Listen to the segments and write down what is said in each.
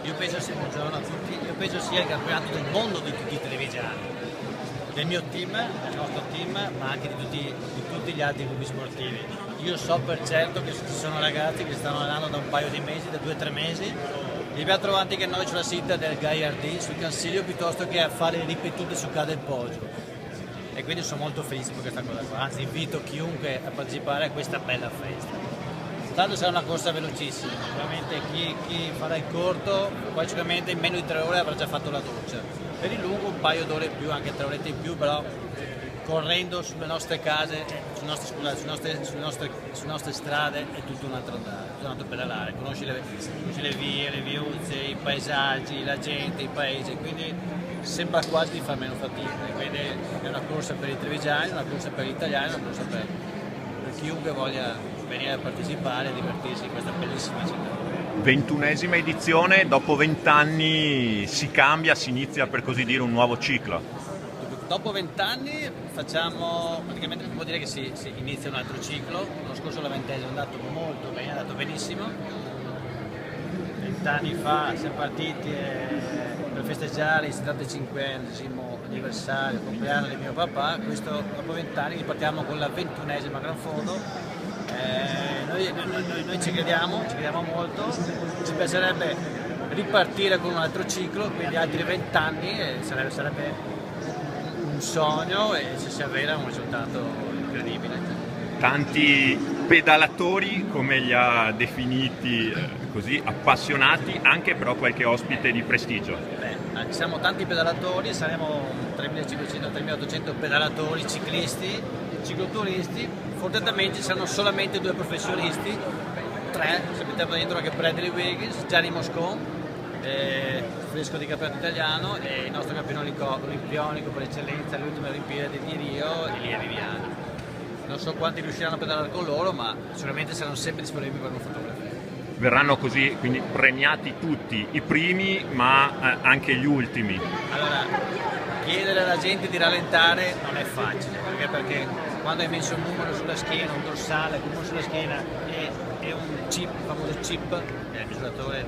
Buongiorno a tutti. Io penso sia il campionato del mondo di tutti i televigiani, del mio team, del nostro team, ma anche di tutti gli altri gruppi sportivi. Io so per certo che ci sono ragazzi che stanno allenando da un paio di mesi, da 2 o 3 mesi, li abbiamo trovati che noi sulla sita del Gagliardì, sul Cansiglio, piuttosto che a fare ripetute su Ca del Poggio. E quindi sono molto felice per questa cosa qua, anzi invito chiunque a partecipare a questa bella festa. Tanto sarà una corsa velocissima, ovviamente chi farà il corto poi sicuramente in meno di 3 ore avrà già fatto la doccia. Per il lungo un paio d'ore in più, anche 3 orette in più, però correndo sulle nostre case, sulle nostre strade è tutto un altro andare, tutto un altro pedalare, conosci le vie, le viuzze, i paesaggi, la gente, i paesi, quindi sembra quasi di far meno fatica. Quindi è una corsa per i trevigiani, una corsa per gli italiani, una corsa per chiunque voglia venire a partecipare e divertirsi in questa bellissima città. 21esima edizione, dopo 20 anni si cambia, si inizia per così dire un nuovo ciclo. Dopo 20 anni facciamo, praticamente si può dire che si inizia un altro ciclo. L'anno scorso la 20esima è andato molto bene, è andato benissimo. 20 anni fa siamo partiti per festeggiare il 75esimo anniversario, il compleanno di mio papà. Questo dopo 20 anni ripartiamo con la 21esima Gran Fondo. Noi ci crediamo molto, ci piacerebbe ripartire con un altro ciclo, quindi altri 20 anni, sarebbe un sogno e se si avvera un risultato incredibile. Tanti pedalatori, come li ha definiti così, appassionati, anche però qualche ospite di prestigio. Ci siamo tanti pedalatori, saremo 3.500-3.800 pedalatori, ciclisti, cicloturisti. Fortunatamente ci saranno solamente 2 professionisti, 3, se mettiamo dentro anche Bradley Wiggins, Gianni Moscon, fresco di campionato italiano, e il nostro campione olimpionico per eccellenza alle ultime Olimpiadi di Rio, Elia Viviani. Non so quanti riusciranno a pedalare con loro, ma sicuramente saranno sempre disponibili per una fotografia. Verranno così quindi premiati tutti, i primi ma anche gli ultimi. Allora, chiedere alla gente di rallentare non è facile, perché quando hai messo un numero sulla schiena, un dorsale, un numero sulla schiena e un chip, il famoso chip, il misuratore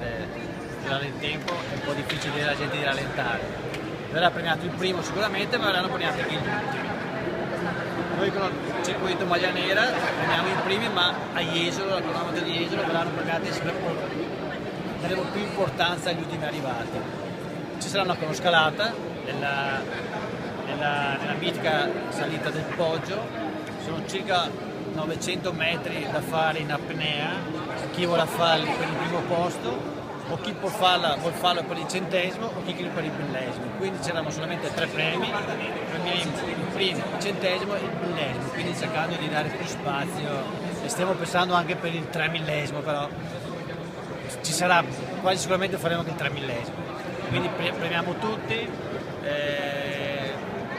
del tempo, è un po' difficile dire alla gente di rallentare. Verrà premiato il primo sicuramente, ma verranno premiati anche gli ultimi. Noi con il circuito maglia nera premiamo i primi, ma a Jesolo, al cronometro di Jesolo, verranno premiati, daremo più importanza agli ultimi arrivati. Ci sarà una cronoscalata nella mitica salita del Poggio, sono circa 900 metri da fare in apnea, chi vuole farli per il primo posto o chi vuol farlo per il 100esimo o chi per il 1000esimo. Quindi c'erano solamente 3 premi, il primo, il 100esimo e il 1000esimo, quindi cercando di dare più spazio, e stiamo pensando anche per il 3000esimo, però ci sarà, quasi sicuramente faremo anche il 3000esimo, quindi premiamo tutti.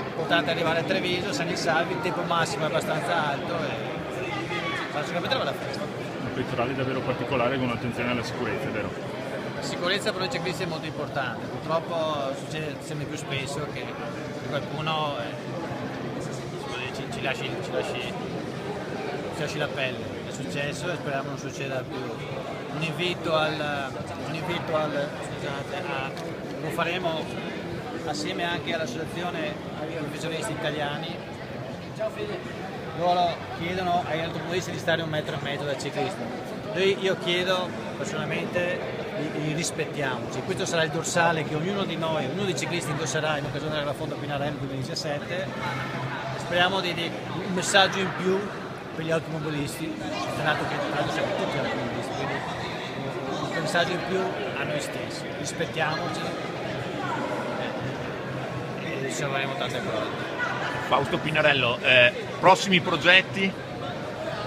Importante arrivare a Treviso, sani salvi, il tempo massimo è abbastanza alto e farà sicuramente una bella festa. Un pettorale davvero particolare con attenzione alla sicurezza, vero? La sicurezza per noi ciclisti è molto importante, purtroppo succede sempre più spesso che qualcuno ci lasci la pelle. È successo e speriamo non succeda più. Lo faremo assieme anche all'associazione professionisti italiani. Loro chiedono agli automobilisti di stare 1,5 metri dal ciclista. Io chiedo personalmente li rispettiamoci. Questo sarà il dorsale che ognuno di noi, ognuno dei ciclisti indosserà in occasione della Fonda Pinarello 2017. Speriamo di un messaggio in più per gli automobilisti, dato che tra l'altro siamo tutti automobilisti, quindi un messaggio in più a noi stessi. Rispettiamoci e risolveremo tante cose. Fausto Pinarello, prossimi progetti?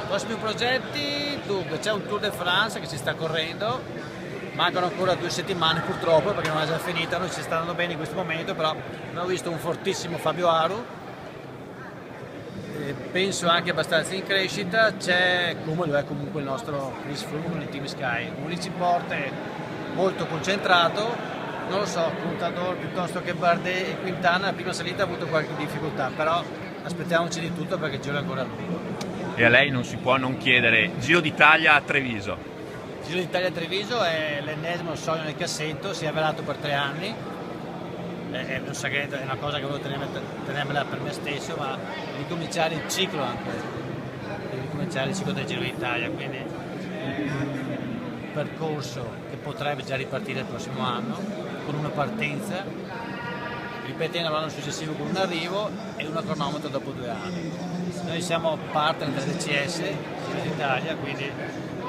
Prossimi progetti, dunque c'è un Tour de France che si sta correndo, mancano ancora 2 settimane purtroppo perché non è già finita, noi ci sta andando bene in questo momento, però abbiamo visto un fortissimo Fabio Aru, penso anche abbastanza in crescita. C'è come è comunque il nostro Chris Froome di Team Sky, un Richie Porte molto concentrato, non lo so, Contador piuttosto che Bardet e Quintana. La prima salita ha avuto qualche difficoltà, però aspettiamoci di tutto perché il giro è ancora lungo. E a lei non si può non chiedere Giro d'Italia a Treviso. Giro d'Italia a Treviso è l'ennesimo sogno nel cassetto, si è avverato per 3 anni, è un segreto, è una cosa che volevo tenermela per me stesso, ma ricominciare il ciclo anche, ricominciare il ciclo del Giro d'Italia, quindi un percorso che potrebbe già ripartire il prossimo anno, con una partenza, ripetendo l'anno successivo con un arrivo e una cronometro dopo 2 anni. Noi siamo partner dell'ECS, Giro d'Italia, quindi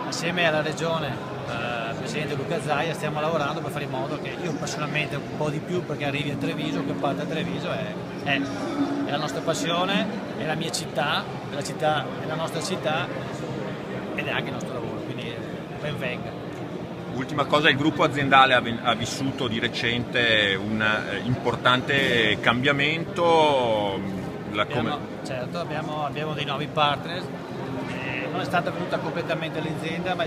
assieme alla regione, al presidente Luca Zaia, stiamo lavorando per fare in modo che io personalmente un po' di più, perché arrivi a Treviso, che parte a Treviso, è la nostra passione, è la mia città, è la nostra città ed è anche il nostro lavoro, quindi ben venga. Ultima cosa, il gruppo aziendale ha vissuto di recente un importante cambiamento. Certo, abbiamo dei nuovi partner. Non è stata venuta completamente l'azienda, ma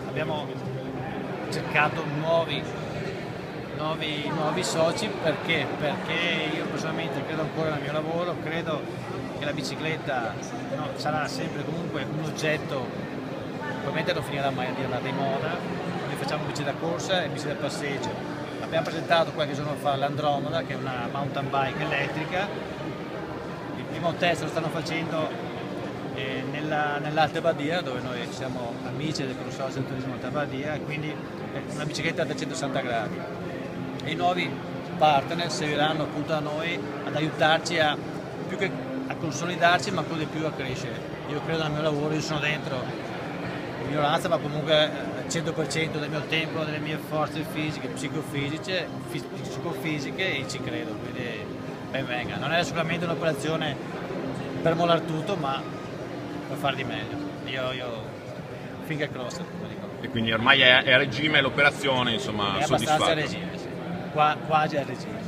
abbiamo cercato nuovi soci perché io personalmente credo ancora nel mio lavoro, credo che la bicicletta sarà sempre comunque un oggetto, probabilmente non finirà mai di andare di moda. Noi facciamo bici da corsa e bici da passeggio. Abbiamo presentato qualche giorno fa l'Andromeda, che è una mountain bike elettrica. Il primo test lo stanno facendo nell'Alta Badia, dove noi siamo amici del Consorzio del Turismo Alta Badia, quindi è una bicicletta a 360 gradi. E i nuovi partner serviranno appunto a noi ad aiutarci più che a consolidarci, ma ancora di più a crescere. Io credo nel mio lavoro, io sono dentro in minoranza, ma comunque al 100% del mio tempo, delle mie forze fisiche, psicofisiche e ci credo, quindi ben venga. Non è sicuramente un'operazione per mollare tutto, ma per fare di meglio. Io finger crossed, come dico. E quindi ormai è a regime l'operazione, insomma, è soddisfatto. Abbastanza a regime, sì. Quasi a regime.